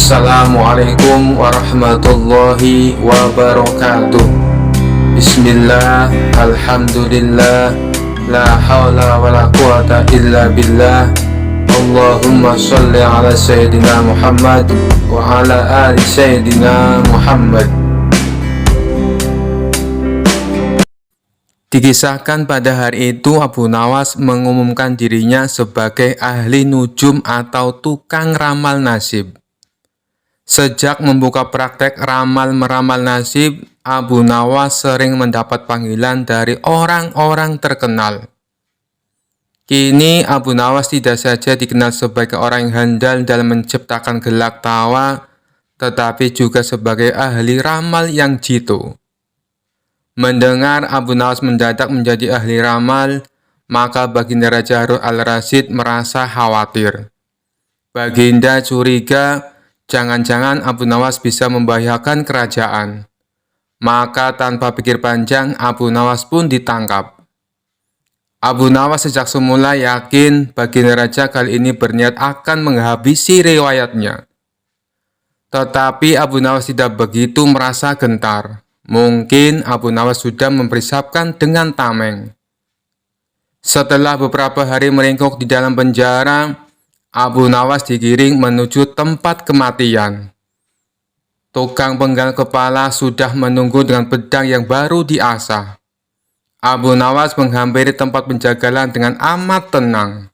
Assalamualaikum warahmatullahi wabarakatuh. Bismillah, alhamdulillah, la hawla wa la quwata illa billah. Allahumma salli ala Sayyidina Muhammad wa ala ali Sayyidina Muhammad. Dikisahkan pada hari itu Abu Nawas mengumumkan dirinya sebagai ahli nujum atau tukang ramal nasib. Sejak membuka praktek ramal-meramal nasib, Abu Nawas sering mendapat panggilan dari orang-orang terkenal. Kini Abu Nawas tidak saja dikenal sebagai orang yang handal dalam menciptakan gelak tawa, tetapi juga sebagai ahli ramal yang jitu. Mendengar Abu Nawas mendadak menjadi ahli ramal, maka Baginda Raja Harun al-Rasyid merasa khawatir. Baginda curiga jangan-jangan Abu Nawas bisa membahayakan kerajaan. Maka tanpa pikir panjang, Abu Nawas pun ditangkap. Abu Nawas sejak semula yakin Baginda Raja kali ini berniat akan menghabisi riwayatnya. Tetapi Abu Nawas tidak begitu merasa gentar. Mungkin Abu Nawas sudah mempersiapkan dengan tameng. Setelah beberapa hari meringkuk di dalam penjara, Abu Nawas digiring menuju tempat kematian. Tukang penggal kepala sudah menunggu dengan pedang yang baru diasah. Abu Nawas menghampiri tempat penjagalan dengan amat tenang.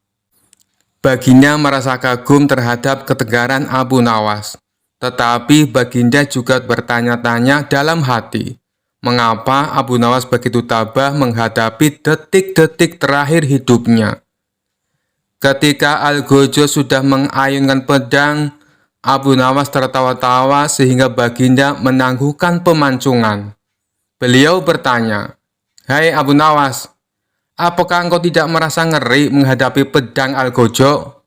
Baginda merasa kagum terhadap ketegaran Abu Nawas. Tetapi Baginda juga bertanya-tanya dalam hati, mengapa Abu Nawas begitu tabah menghadapi detik-detik terakhir hidupnya. Ketika Algojo sudah mengayunkan pedang, Abu Nawas tertawa-tawa sehingga Baginda menangguhkan pemancingan. Beliau bertanya, "Hai Abu Nawas, apakah engkau tidak merasa ngeri menghadapi pedang Algojo?"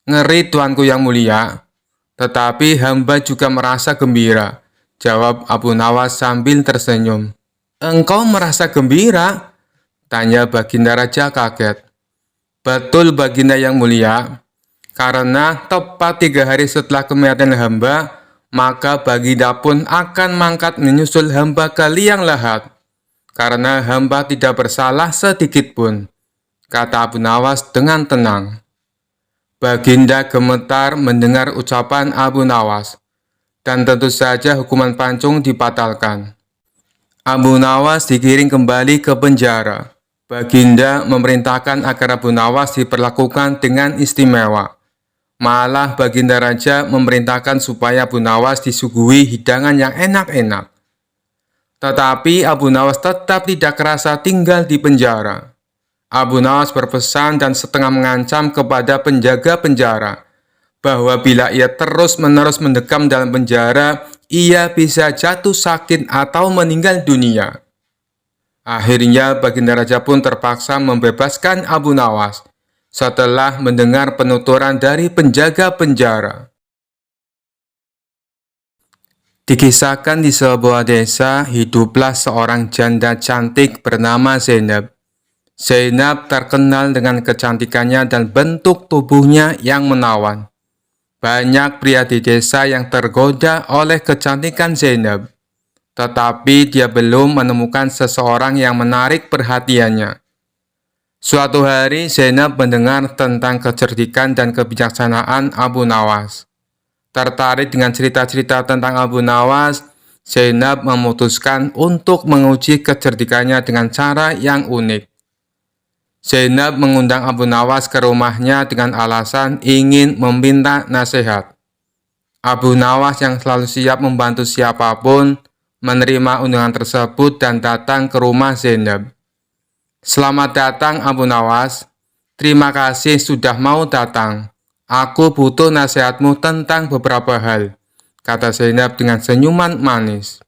"Ngeri, tuanku yang mulia. Tetapi hamba juga merasa gembira," jawab Abu Nawas sambil tersenyum. "Engkau merasa gembira?" tanya Baginda Raja kaget. "Betul Baginda yang mulia, karena tepat 3 hari setelah kematian hamba, maka Baginda pun akan mangkat menyusul hamba ke liang lahat, karena hamba tidak bersalah sedikit pun," kata Abu Nawas dengan tenang. Baginda gemetar mendengar ucapan Abu Nawas, dan tentu saja hukuman pancung dibatalkan. Abu Nawas digiring kembali ke penjara. Baginda memerintahkan agar Abu Nawas diperlakukan dengan istimewa. Malah Baginda Raja memerintahkan supaya Abu Nawas disuguhi hidangan yang enak-enak. Tetapi Abu Nawas tetap tidak kerasa tinggal di penjara. Abu Nawas berpesan dan setengah mengancam kepada penjaga penjara bahwa bila ia terus-menerus mendekam dalam penjara, ia bisa jatuh sakit atau meninggal dunia. Akhirnya Baginda Raja pun terpaksa membebaskan Abu Nawas setelah mendengar penuturan dari penjaga penjara. Dikisahkan di sebuah desa, hiduplah seorang janda cantik bernama Zainab. Zainab terkenal dengan kecantikannya dan bentuk tubuhnya yang menawan. Banyak pria di desa yang tergoda oleh kecantikan Zainab, tetapi dia belum menemukan seseorang yang menarik perhatiannya. Suatu hari Zainab mendengar tentang kecerdikan dan kebijaksanaan Abu Nawas. Tertarik dengan cerita-cerita tentang Abu Nawas, Zainab memutuskan untuk menguji kecerdikannya dengan cara yang unik. Zainab mengundang Abu Nawas ke rumahnya dengan alasan ingin meminta nasihat. Abu Nawas yang selalu siap membantu siapapun, menerima undangan tersebut dan datang ke rumah Zainab. "Selamat datang Abu Nawas, terima kasih sudah mau datang. Aku butuh nasihatmu tentang beberapa hal," kata Zainab dengan senyuman manis.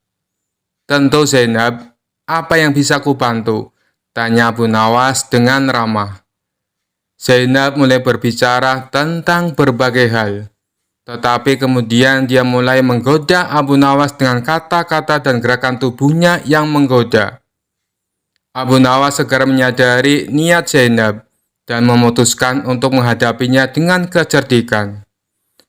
"Tentu Zainab, apa yang bisa kubantu?" tanya Abu Nawas dengan ramah. Zainab mulai berbicara tentang berbagai hal. Tetapi kemudian dia mulai menggoda Abu Nawas dengan kata-kata dan gerakan tubuhnya yang menggoda. Abu Nawas segera menyadari niat Zainab dan memutuskan untuk menghadapinya dengan kecerdikan.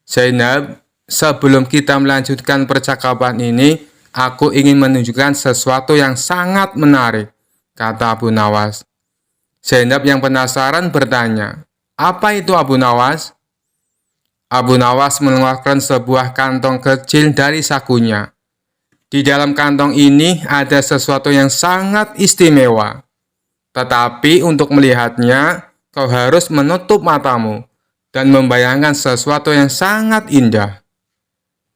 "Zainab, Sebelum kita melanjutkan percakapan ini, aku ingin menunjukkan sesuatu yang sangat menarik, kata Abu Nawas. Zainab yang penasaran bertanya, "Apa itu Abu Nawas?" Abu Nawas mengeluarkan sebuah kantong kecil dari sakunya. Di dalam kantong ini ada sesuatu yang sangat istimewa. Tetapi untuk melihatnya, kau harus menutup matamu dan membayangkan sesuatu yang sangat indah.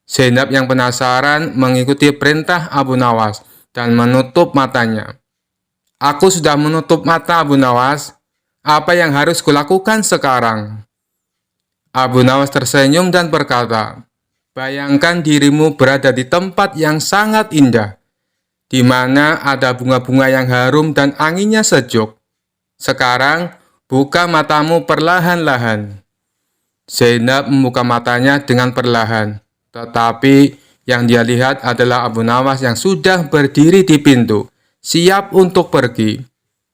Zainab yang penasaran mengikuti perintah Abu Nawas dan menutup matanya. "Aku sudah menutup mata, Abu Nawas. Apa yang harus kulakukan sekarang?" Abu Nawas tersenyum dan berkata, "Bayangkan dirimu berada di tempat yang sangat indah, di mana ada bunga-bunga yang harum dan anginnya sejuk. Sekarang, buka matamu perlahan-lahan." Zainab membuka matanya dengan perlahan, tetapi yang dia lihat adalah Abu Nawas yang sudah berdiri di pintu, siap untuk pergi.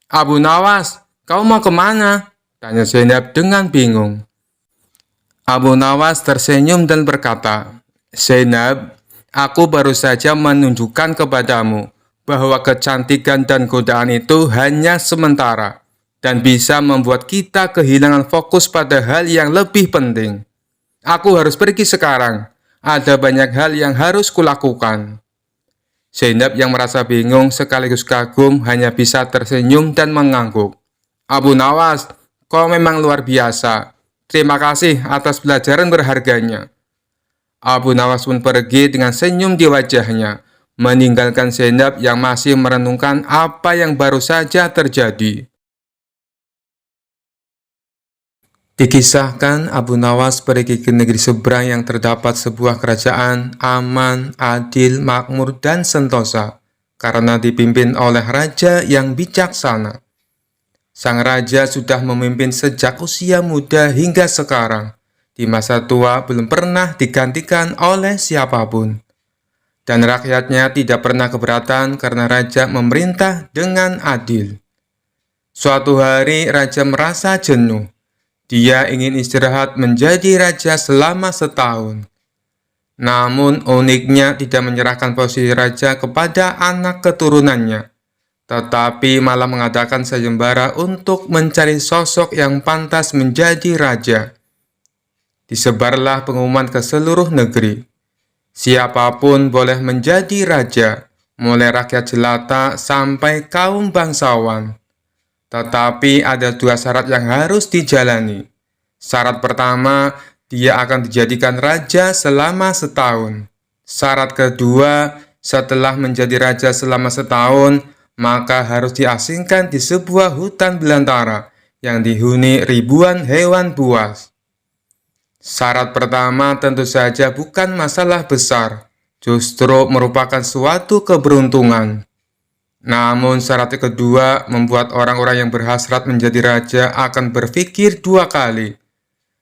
"Abu Nawas, kau mau kemana?" tanya Zainab dengan bingung. Abu Nawas tersenyum dan berkata, "Zainab, aku baru saja menunjukkan kepadamu bahwa kecantikan dan godaan itu hanya sementara dan bisa membuat kita kehilangan fokus pada hal yang lebih penting. Aku harus pergi sekarang. Ada banyak hal yang harus kulakukan." Zainab yang merasa bingung sekaligus kagum hanya bisa tersenyum dan mengangguk. "Abu Nawas, kau memang luar biasa. Terima kasih atas pelajaran berharganya." Abu Nawas pun pergi dengan senyum di wajahnya, meninggalkan Zainab yang masih merenungkan apa yang baru saja terjadi. Dikisahkan Abu Nawas pergi ke negeri seberang yang terdapat sebuah kerajaan aman, adil, makmur, dan sentosa karena dipimpin oleh raja yang bijaksana. Sang raja sudah memimpin sejak usia muda hingga sekarang. Di masa tua belum pernah digantikan oleh siapapun. Dan rakyatnya tidak pernah keberatan karena raja memerintah dengan adil. Suatu hari raja merasa jenuh. Dia ingin istirahat menjadi raja selama setahun. Namun uniknya tidak menyerahkan posisi raja kepada anak keturunannya, tetapi malah mengadakan sayembara untuk mencari sosok yang pantas menjadi raja. Disebarlah pengumuman ke seluruh negeri. Siapapun boleh menjadi raja, mulai rakyat jelata sampai kaum bangsawan. Tetapi ada dua syarat yang harus dijalani. Syarat pertama, dia akan dijadikan raja selama setahun. Syarat kedua, setelah menjadi raja selama setahun, maka harus diasingkan di sebuah hutan belantara yang dihuni ribuan hewan buas. Syarat pertama tentu saja bukan masalah besar, justru merupakan suatu keberuntungan. Namun syarat kedua membuat orang-orang yang berhasrat menjadi raja akan berpikir dua kali.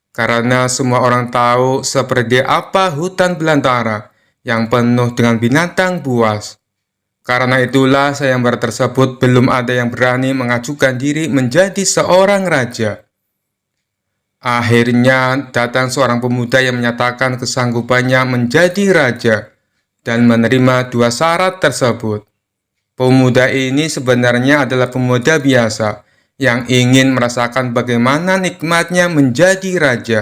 Karena semua orang tahu seperti apa hutan belantara yang penuh dengan binatang buas. Karena itulah sayembara tersebut belum ada yang berani mengajukan diri menjadi seorang raja. Akhirnya datang seorang pemuda yang menyatakan kesanggupannya menjadi raja dan menerima dua syarat tersebut. Pemuda ini sebenarnya adalah pemuda biasa yang ingin merasakan bagaimana nikmatnya menjadi raja,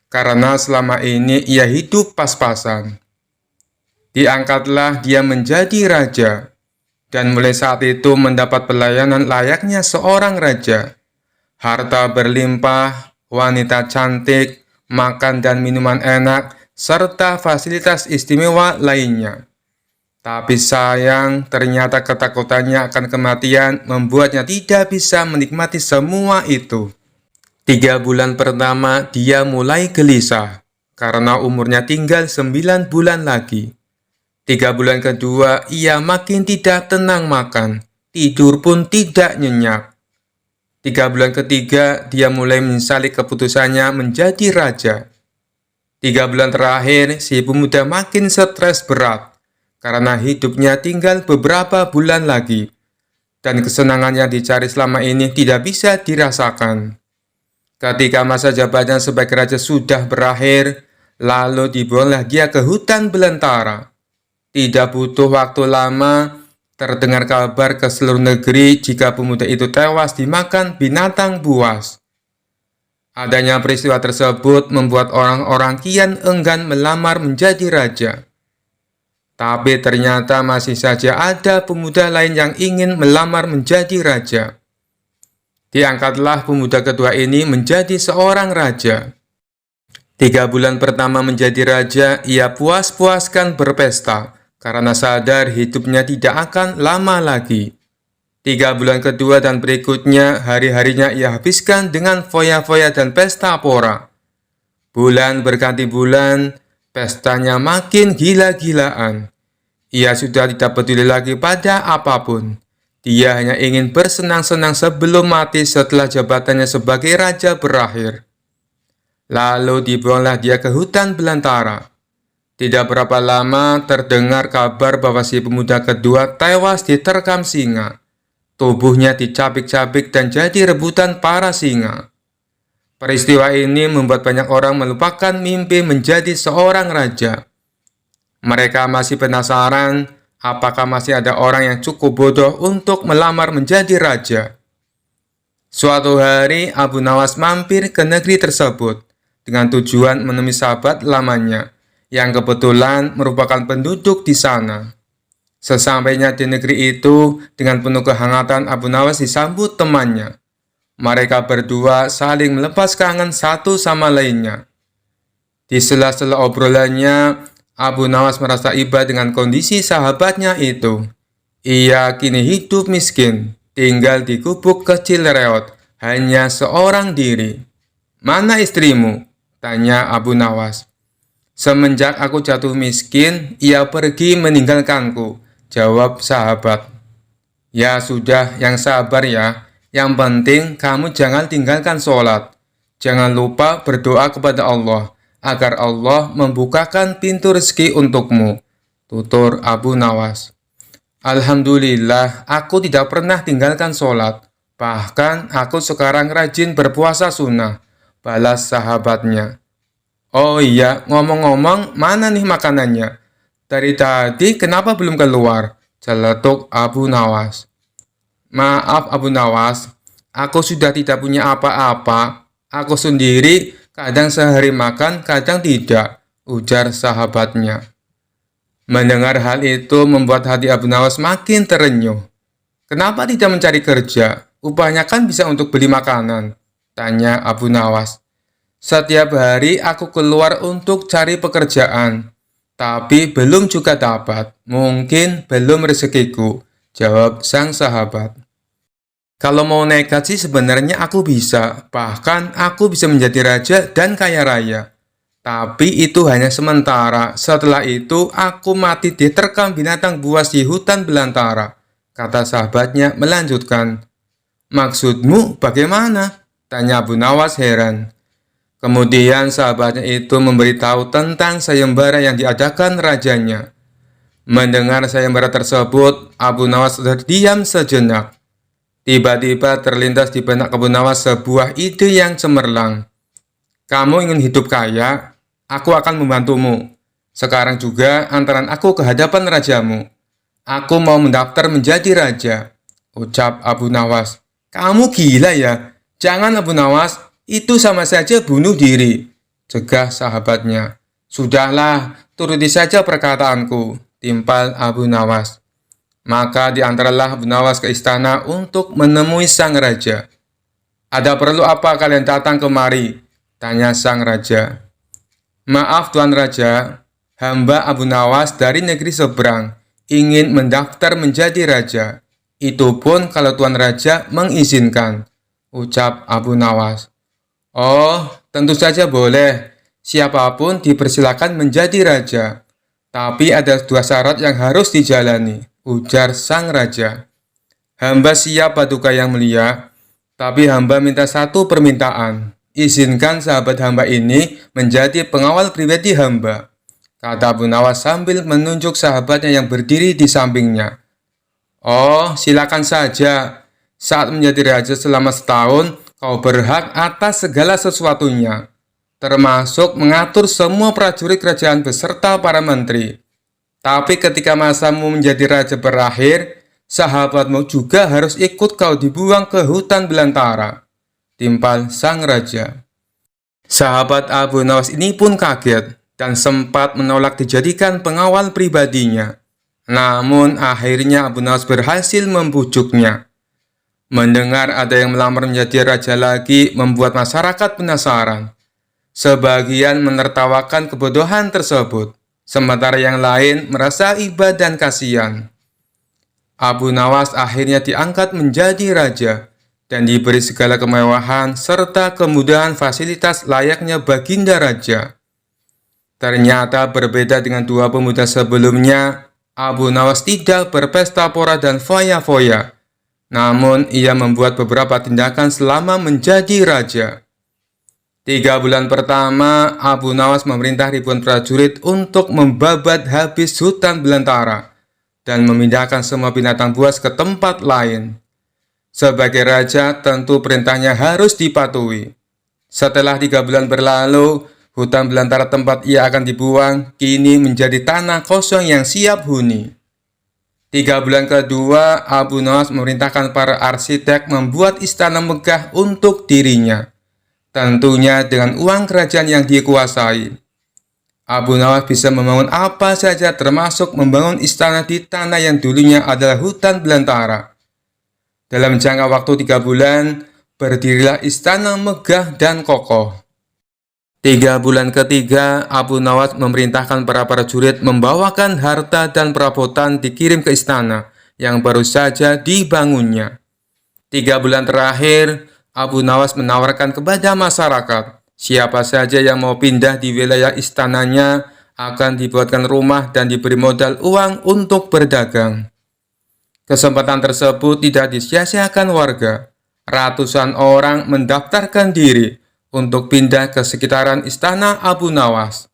karena selama ini ia hidup pas-pasan. Diangkatlah dia menjadi raja, dan mulai saat itu mendapat pelayanan layaknya seorang raja. Harta berlimpah, wanita cantik, makan dan minuman enak, serta fasilitas istimewa lainnya. Tapi sayang, ternyata ketakutannya akan kematian membuatnya tidak bisa menikmati semua itu. 3 bulan pertama, dia mulai gelisah, karena umurnya tinggal 9 bulan lagi. 3 bulan kedua, ia makin tidak tenang makan, tidur pun tidak nyenyak. 3 bulan ketiga, dia mulai menyesali keputusannya menjadi raja. 3 bulan terakhir, si pemuda makin stres berat, karena hidupnya tinggal beberapa bulan lagi, dan kesenangan yang dicari selama ini tidak bisa dirasakan. Ketika masa jabatannya sebagai raja sudah berakhir, Lalu dibuanglah dia ke hutan belantara. Tidak butuh waktu lama, terdengar kabar ke seluruh negeri jika pemuda itu tewas dimakan binatang buas. Adanya peristiwa tersebut membuat orang-orang kian enggan melamar menjadi raja. Tapi ternyata masih saja ada pemuda lain yang ingin melamar menjadi raja. Diangkatlah pemuda kedua ini menjadi seorang raja. 3 bulan pertama menjadi raja, ia puas-puaskan berpesta, karena sadar hidupnya tidak akan lama lagi. 3 bulan kedua dan berikutnya, hari-harinya ia habiskan dengan foya-foya dan pesta pora. Bulan berganti bulan, pestanya makin gila-gilaan. Ia sudah tidak peduli lagi pada apapun. Dia hanya ingin bersenang-senang sebelum mati setelah jabatannya sebagai raja berakhir. Lalu dibuanglah dia ke hutan belantara. Tidak berapa lama terdengar kabar bahwa si pemuda kedua tewas diterkam singa. Tubuhnya dicabik-cabik dan jadi rebutan para singa. Peristiwa ini membuat banyak orang melupakan mimpi menjadi seorang raja. Mereka masih penasaran apakah masih ada orang yang cukup bodoh untuk melamar menjadi raja. Suatu hari Abu Nawas mampir ke negeri tersebut dengan tujuan menemui sahabat lamanya yang kebetulan merupakan penduduk di sana. Sesampainya di negeri itu, dengan penuh kehangatan Abu Nawas disambut temannya. Mereka berdua saling melepas kangen satu sama lainnya. Di sela-sela obrolannya, Abu Nawas merasa iba dengan kondisi sahabatnya itu. Ia kini hidup miskin, tinggal di gubuk kecil reot, hanya seorang diri. "Mana istrimu?" tanya Abu Nawas. "Semenjak aku jatuh miskin, ia pergi meninggalkanku," jawab sahabat. "Ya sudah, yang sabar ya. Yang penting kamu jangan tinggalkan sholat. Jangan lupa berdoa kepada Allah, agar Allah membukakan pintu rezeki untukmu," tutur Abu Nawas. "Alhamdulillah, aku tidak pernah tinggalkan sholat. Bahkan aku sekarang rajin berpuasa sunnah," balas sahabatnya. "Oh iya, ngomong-ngomong, mana nih makanannya? Dari tadi kenapa belum keluar?" celetuk Abu Nawas. "Maaf Abu Nawas, aku sudah tidak punya apa-apa. Aku sendiri kadang sehari makan, kadang tidak," ujar sahabatnya. Mendengar hal itu membuat hati Abu Nawas makin terenyuh. "Kenapa tidak mencari kerja? Upahnya kan bisa untuk beli makanan," tanya Abu Nawas. "Setiap hari aku keluar untuk cari pekerjaan, tapi belum juga dapat. Mungkin belum rezekiku," jawab sang sahabat. "Kalau mau nekat sih sebenarnya aku bisa. Bahkan aku bisa menjadi raja dan kaya raya. Tapi itu hanya sementara. Setelah itu aku mati diterkam binatang buas di hutan belantara," kata sahabatnya melanjutkan. "Maksudmu bagaimana?" tanya Abu Nawas heran. Kemudian sahabatnya itu memberitahu tentang sayembara yang diadakan rajanya. Mendengar sayembara tersebut, Abu Nawas terdiam sejenak. Tiba-tiba terlintas di benak Abu Nawas sebuah ide yang cemerlang. "Kamu ingin hidup kaya? Aku akan membantumu. Sekarang juga antaran aku ke hadapan rajamu. Aku mau mendaftar menjadi raja," ucap Abu Nawas. "Kamu gila ya? Jangan Abu Nawas, itu sama saja bunuh diri," cegah sahabatnya. "Sudahlah, turuti saja perkataanku," timpal Abu Nawas. Maka diantaralah Abu Nawas ke istana untuk menemui sang raja. "Ada perlu apa kalian datang kemari?" tanya sang raja. "Maaf Tuan Raja, hamba Abu Nawas dari negeri seberang ingin mendaftar menjadi raja. Itu pun kalau Tuan Raja mengizinkan," ucap Abu Nawas. "Oh, tentu saja boleh. Siapapun dipersilakan menjadi raja. Tapi ada 2 syarat yang harus dijalani," ujar sang raja. "Hamba siap Paduka yang mulia, tapi hamba minta satu permintaan. Izinkan sahabat hamba ini menjadi pengawal pribadi hamba," kata Abu Nawas sambil menunjuk sahabatnya yang berdiri di sampingnya. "Oh, silakan saja. Saat menjadi raja selama setahun, kau berhak atas segala sesuatunya. termasuk mengatur semua prajurit kerajaan beserta para menteri. Tapi ketika masamu menjadi raja berakhir, sahabatmu juga harus ikut kau dibuang ke hutan belantara, timpal sang raja. Sahabat Abu Nawas ini pun kaget dan sempat menolak dijadikan pengawal pribadinya. Namun akhirnya Abu Nawas berhasil membujuknya. Mendengar ada yang melamar menjadi raja lagi membuat masyarakat penasaran. Sebagian menertawakan kebodohan tersebut, sementara yang lain merasa iba dan kasihan. Abu Nawas akhirnya diangkat menjadi raja dan diberi segala kemewahan serta kemudahan fasilitas layaknya baginda raja. Ternyata berbeda dengan dua pemuda sebelumnya, Abu Nawas tidak berpesta pora dan foya-foya. Namun, ia membuat beberapa tindakan selama menjadi raja. 3 bulan pertama, Abu Nawas memerintah ribuan prajurit untuk membabat habis hutan belantara dan memindahkan semua binatang buas ke tempat lain. Sebagai raja, tentu perintahnya harus dipatuhi. Setelah 3 bulan berlalu, hutan belantara tempat ia akan dibuang kini menjadi tanah kosong yang siap huni. 3 bulan kedua, Abu Nawas memerintahkan para arsitek membuat istana megah untuk dirinya, tentunya dengan uang kerajaan yang dikuasai. Abu Nawas bisa membangun apa saja termasuk membangun istana di tanah yang dulunya adalah hutan belantara. Dalam jangka waktu 3 bulan, berdirilah istana megah dan kokoh. 3 bulan ketiga, Abu Nawas memerintahkan para prajurit membawakan harta dan perabotan dikirim ke istana yang baru saja dibangunnya. 3 bulan terakhir, Abu Nawas menawarkan kepada masyarakat, siapa saja yang mau pindah di wilayah istananya akan dibuatkan rumah dan diberi modal uang untuk berdagang. Kesempatan tersebut tidak disia-siakan warga. Ratusan orang mendaftarkan diri untuk pindah ke sekitaran istana Abu Nawas.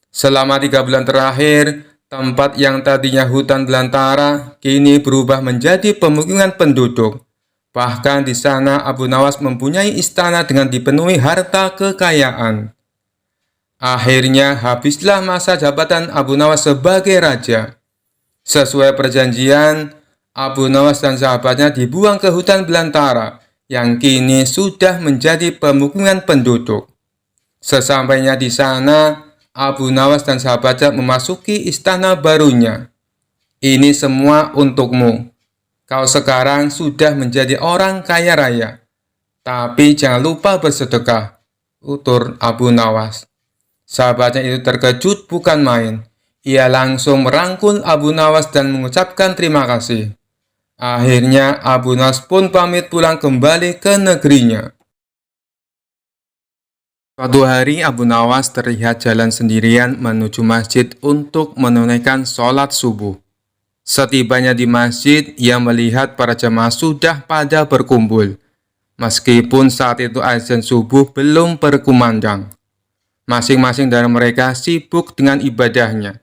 Selama 3 bulan terakhir, tempat yang tadinya hutan belantara kini berubah menjadi pemukiman penduduk. Bahkan di sana Abu Nawas mempunyai istana dengan dipenuhi harta kekayaan. Akhirnya habislah masa jabatan Abu Nawas sebagai raja. Sesuai perjanjian, Abu Nawas dan sahabatnya dibuang ke hutan belantara yang kini sudah menjadi pemukiman penduduk. Sesampainya di sana, Abu Nawas dan sahabatnya memasuki istana barunya. Ini semua untukmu. Kau sekarang sudah menjadi orang kaya raya. Tapi jangan lupa bersedekah, utur Abu Nawas. Sahabatnya itu terkejut bukan main. Ia langsung merangkul Abu Nawas dan mengucapkan terima kasih. Akhirnya Abu Nawas pun pamit pulang kembali ke negerinya. Suatu hari Abu Nawas terlihat jalan sendirian menuju masjid untuk menunaikan sholat subuh. Setibanya di masjid, ia melihat para jamaah sudah pada berkumpul. Meskipun saat itu azan subuh belum berkumandang. Masing-masing dari mereka sibuk dengan ibadahnya.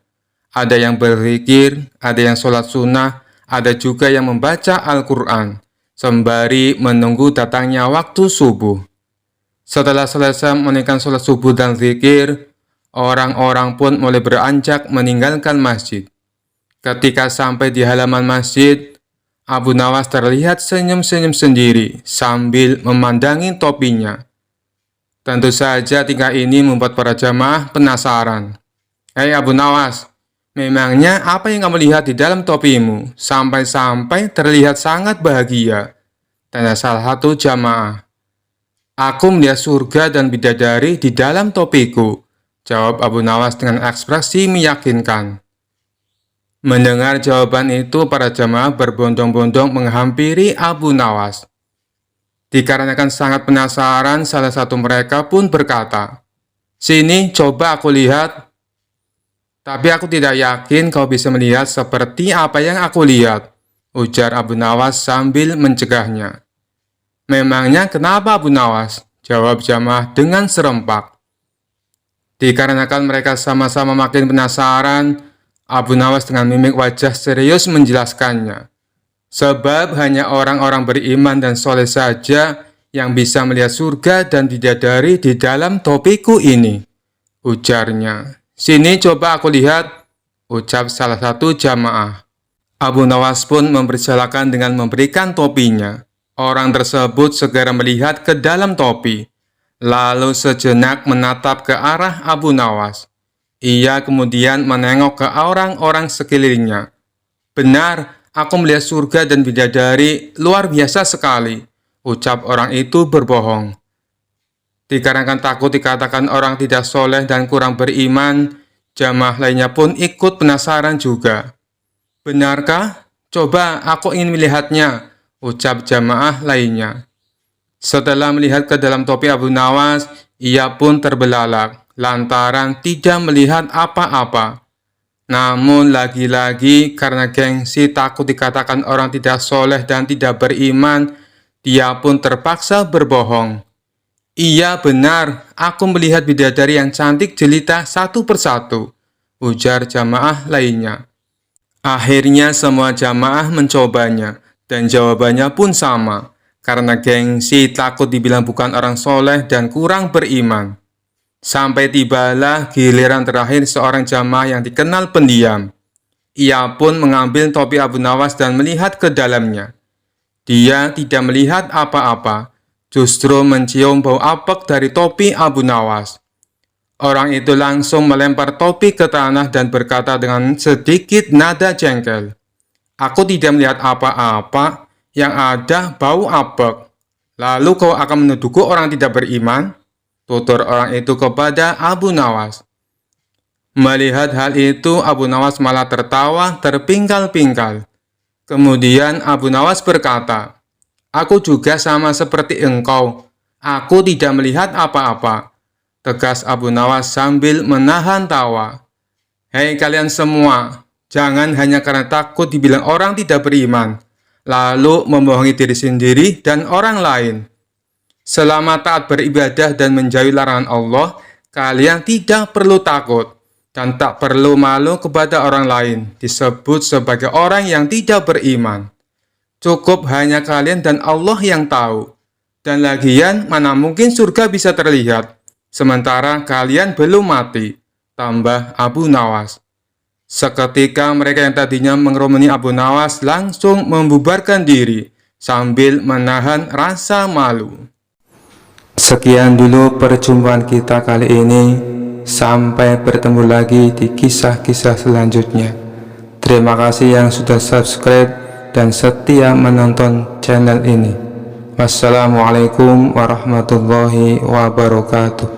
Ada yang berzikir, ada yang sholat sunnah, ada juga yang membaca Al-Quran, sembari menunggu datangnya waktu subuh. Setelah selesai menunaikan sholat subuh dan zikir, orang-orang pun mulai beranjak meninggalkan masjid. Ketika sampai di halaman masjid, Abu Nawas terlihat senyum-senyum sendiri sambil memandangi topinya. Tentu saja tingkah ini membuat para jamaah penasaran. "Hei Abu Nawas, memangnya apa yang kamu lihat di dalam topimu? Sampai-sampai terlihat sangat bahagia," tanya salah satu jamaah. "Aku melihat surga dan bidadari di dalam topiku," jawab Abu Nawas dengan ekspresi meyakinkan. Mendengar jawaban itu, para jamaah berbondong-bondong menghampiri Abu Nawas. Dikarenakan sangat penasaran, salah satu mereka pun berkata, "Sini, coba aku lihat. Tapi aku tidak yakin kau bisa melihat seperti apa yang aku lihat," ujar Abu Nawas sambil mencegahnya. "Memangnya kenapa Abu Nawas?" jawab jamaah dengan serempak. Dikarenakan mereka sama-sama makin penasaran, Abu Nawas dengan mimik wajah serius menjelaskannya. Sebab hanya orang-orang beriman dan soleh saja yang bisa melihat surga dan bidadari di dalam topiku ini, ujarnya. Sini coba aku lihat, ucap salah satu jamaah. Abu Nawas pun mempersilahkan dengan memberikan topinya. Orang tersebut segera melihat ke dalam topi, lalu sejenak menatap ke arah Abu Nawas. Ia kemudian menengok ke orang-orang sekelilingnya. Benar, aku melihat surga dan bidadari, luar biasa sekali, ucap orang itu berbohong. Dikarenakan takut dikatakan orang tidak soleh dan kurang beriman, jamaah lainnya pun ikut penasaran juga. Benarkah? Coba aku ingin melihatnya, ucap jamaah lainnya. Setelah melihat ke dalam topi Abu Nawas, ia pun terbelalak lantaran tidak melihat apa-apa. Namun lagi-lagi karena gengsi takut dikatakan orang tidak soleh dan tidak beriman, dia pun terpaksa berbohong. Iya benar, aku melihat bidadari yang cantik jelita satu persatu, ujar jamaah lainnya. Akhirnya semua jamaah mencobanya, dan jawabannya pun sama, karena gengsi takut dibilang bukan orang soleh dan kurang beriman. Sampai tibalah giliran terakhir seorang jamaah yang dikenal pendiam. Ia pun mengambil topi Abu Nawas dan melihat ke dalamnya. Dia tidak melihat apa-apa, justru mencium bau apek dari topi Abu Nawas. Orang itu langsung melempar topi ke tanah dan berkata dengan sedikit nada jengkel, "Aku tidak melihat apa-apa, yang ada bau apek. Lalu kau akan menuduhku orang tidak beriman?" Tutur orang itu kepada Abu Nawas. Melihat hal itu, Abu Nawas malah tertawa terpingkal-pingkal. Kemudian Abu Nawas berkata, "Aku juga sama seperti engkau. Aku tidak melihat apa-apa," tegas Abu Nawas sambil menahan tawa. "Hei kalian semua, jangan hanya karena takut dibilang orang tidak beriman, lalu membohongi diri sendiri dan orang lain. Selama taat beribadah dan menjauhi larangan Allah, kalian tidak perlu takut dan tak perlu malu kepada orang lain disebut sebagai orang yang tidak beriman. Cukup hanya kalian dan Allah yang tahu. Dan lagian mana mungkin surga bisa terlihat, sementara kalian belum mati," tambah Abu Nawas. Seketika mereka yang tadinya mengerumuni Abu Nawas langsung membubarkan diri sambil menahan rasa malu. Sekian dulu perjumpaan kita kali ini. Sampai bertemu lagi di kisah-kisah selanjutnya. Terima kasih yang sudah subscribe dan setia menonton channel ini. Wassalamualaikum warahmatullahi wabarakatuh.